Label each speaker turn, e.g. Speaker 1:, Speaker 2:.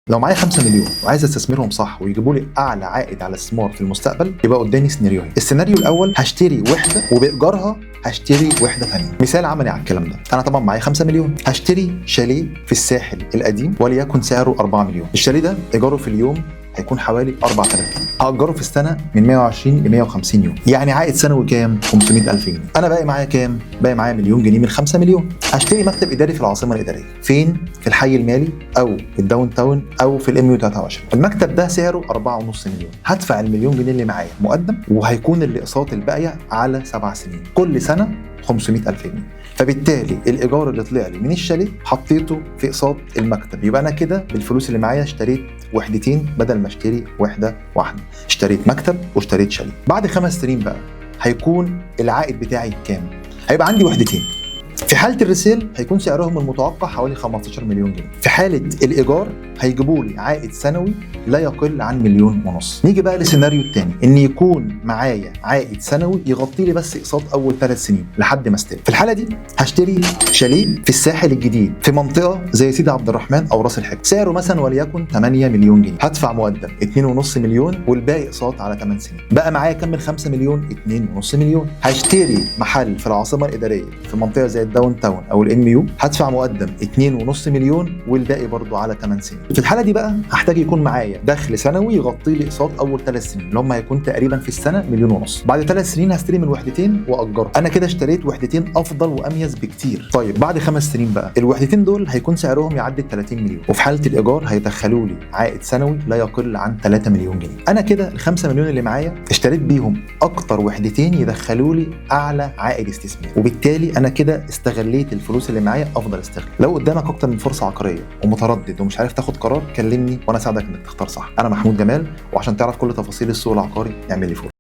Speaker 1: لو معايا 5 مليون وعايز استثمرهم صح ويجيبوا لي اعلى عائد على الاستثمار في المستقبل، يبقى قدامي سيناريوهين. السيناريو الاول هشتري وحده وبايجارها هشتري وحده ثانيه. مثال عملي على الكلام ده، انا طبعا معايا 5 مليون، هشتري شاليه في الساحل القديم وليكن سعره 4 مليون. الشاليه ده ايجاره في اليوم هيكون حوالي 4000 جنيه، هأجره في السنه من 120 ل 150 يوم، يعني عائد سنوي كام؟ 500000 جنيه. انا باقي معايا كام؟ باقي معايا مليون جنيه من 5 مليون. هشتري مكتب اداري في العاصمه الاداريه. فين؟ في الحي المالي او في الداون تاون او في الام 23. المكتب ده سعره 4.5 مليون. هدفع المليون جنيه اللي معايا مقدم، وهيكون الاقساط الباقيه على 7 سنين، كل سنه 500000 جنيه. فبالتالي الايجار اللي طلع لي من الشاليه حطيته في اقساط المكتب، يبقى انا كده بالفلوس اللي معايا اشتريت وحدتين بدل ما اشتري وحده واحده. اشتريت مكتب واشتريت شاليه. بعد 5 سنين بقى هيكون العائد بتاعي كام؟ هيبقى عندي وحدتين. في حالة الريسيل هيكون سعرهم المتوقع حوالي 15 مليون جنيه. في حالة الإيجار هيجيبوا لي عائد سنوي لا يقل عن 1.5 مليون. نيجي بقى للسيناريو الثاني، إن يكون معايا عائد سنوي يغطي لي بس إقساط أول 3 سنين لحد ما استلم. في الحالة دي هشتري شاليه في الساحل الجديد في منطقة زي سيدي عبد الرحمن أو راس الحكمة، سعره مثلا وليكن 8 مليون جنيه. هدفع مقدم 2.5 مليون والباقي إقساط على 8 سنين. بقى معايا كام من 5 مليون؟ 2.5 مليون. هشتري محل في العاصمة الإدارية في منطقة زي الداون تاون او الام يو، هدفع مقدم 2.5 مليون والباقي برضه على 8 سنين. في الحاله دي بقى هحتاج يكون معايا دخل سنوي يغطي لي اقساط اول 3 سنين اللي هم هيكون تقريبا في السنه 1.5 مليون. بعد 3 سنين هستلم الوحدتين واجرهم. انا كده اشتريت وحدتين افضل واميز بكتير. طيب بعد 5 سنين بقى الوحدتين دول هيكون سعرهم يعدي 30 مليون، وفي حاله الايجار هيدخلوا لي عائد سنوي لا يقل عن 3 مليون جنيه. انا كده ال 5 مليون اللي معايا اشتريت بيهم اكتر وحدتين يدخلوا لي اعلى عائد استثماري، وبالتالي انا كده استغليت الفلوس اللي معايا افضل استغلال. لو قدامك اكتر من فرصه عقاريه ومتردد ومش عارف تاخد قرار، كلمني وانا اساعدك انك تختار صح. انا محمود جمال، وعشان تعرف كل تفاصيل السوق العقاري اعمل لي فولو.